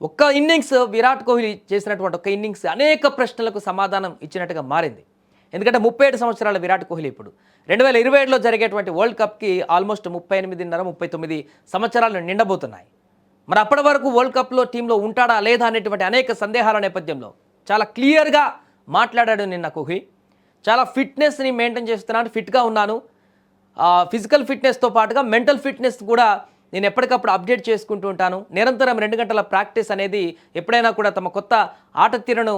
ఒక్క ఇన్నింగ్స్ విరాట్ కోహ్లీ చేసినటువంటి ఒక్క ఇన్నింగ్స్ అనేక ప్రశ్నలకు సమాధానం ఇచ్చినట్టుగా మారింది. ఎందుకంటే 37 సంవత్సరాల విరాట్ కోహ్లీ ఇప్పుడు 2027లో జరిగేటువంటి వరల్డ్ కప్కి ఆల్మోస్ట్ 38.5 39 సంవత్సరాలు నిండబోతున్నాయి. మరి అప్పటి వరకు వరల్డ్ కప్లో టీంలో ఉంటాడా లేదా అనేటువంటి అనేక సందేహాల నేపథ్యంలో చాలా క్లియర్గా మాట్లాడాడు నిన్న కోహ్లీ. చాలా ఫిట్నెస్ని మెయింటైన్ చేస్తున్నాను, ఫిట్గా ఉన్నాను, ఫిజికల్ ఫిట్నెస్తో పాటుగా మెంటల్ ఫిట్నెస్ కూడా నేను ఎప్పటికప్పుడు అప్డేట్ చేసుకుంటూ ఉంటాను. నిరంతరం 2 గంటల ప్రాక్టీస్ అనేది ఎప్పుడైనా కూడా తమ కొత్త ఆట తీరును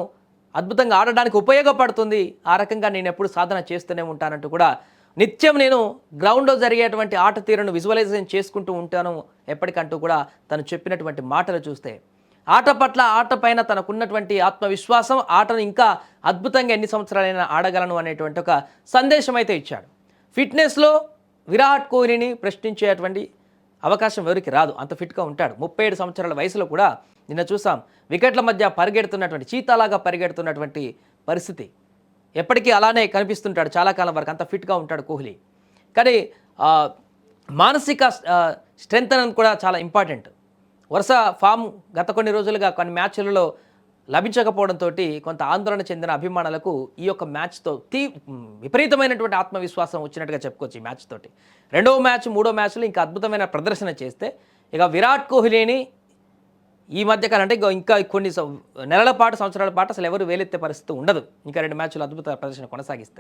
అద్భుతంగా ఆడడానికి ఉపయోగపడుతుంది. ఆ రకంగా నేను ఎప్పుడు సాధన చేస్తూనే ఉంటానంటూ కూడా నిత్యం నేను గ్రౌండ్లో జరిగేటువంటి ఆట తీరును విజువలైజేషన్ చేసుకుంటూ ఉంటాను ఎప్పటికంటూ కూడా తను చెప్పినటువంటి మాటలు చూస్తే ఆట పట్ల ఆట పైన తనకున్నటువంటి ఆత్మవిశ్వాసం, ఆటను ఇంకా అద్భుతంగా ఎన్ని సంవత్సరాలైనా ఆడగలను అనేటువంటి ఒక సందేశం అయితే ఇచ్చాడు. ఫిట్నెస్లో విరాట్ కోహ్లీని ప్రశ్నించేటువంటి అవకాశం ఎవరికి రాదు, అంత ఫిట్గా ఉంటాడు. 37 సంవత్సరాల వయసులో కూడా నిన్న చూసాం వికెట్ల మధ్య పరిగెడుతున్నటువంటి చీతాలాగా పరిగెడుతున్నటువంటి పరిస్థితి. ఎప్పటికీ అలానే కనిపిస్తుంటాడు చాలా కాలం వరకు, అంత ఫిట్గా ఉంటాడు కోహ్లీ. కానీ మానసిక స్ట్రెంగ్త్ అనేది కూడా చాలా ఇంపార్టెంట్. వరుస ఫామ్ గత కొన్ని రోజులుగా కొన్ని మ్యాచ్లలో లభించకపోవడంతో కొంత ఆందోళన చెందిన అభిమానులకు ఈ యొక్క మ్యాచ్తో విపరీతమైనటువంటి ఆత్మవిశ్వాసం వచ్చినట్టుగా చెప్పుకోవచ్చు. ఈ మ్యాచ్ తోటి రెండవ మ్యాచ్ మూడో మ్యాచ్లో ఇంకా అద్భుతమైన ప్రదర్శన చేస్తే ఇక విరాట్ కోహ్లీని ఈ మధ్యకాలం అంటే ఇంకా కొన్ని నెలల పాటు సంవత్సరాల పాటు అసలు ఎవరు వేలెత్తే పరిస్థితి ఉండదు. ఇంకా 2 మ్యాచ్లు అద్భుత ప్రదర్శన కొనసాగిస్తాయి.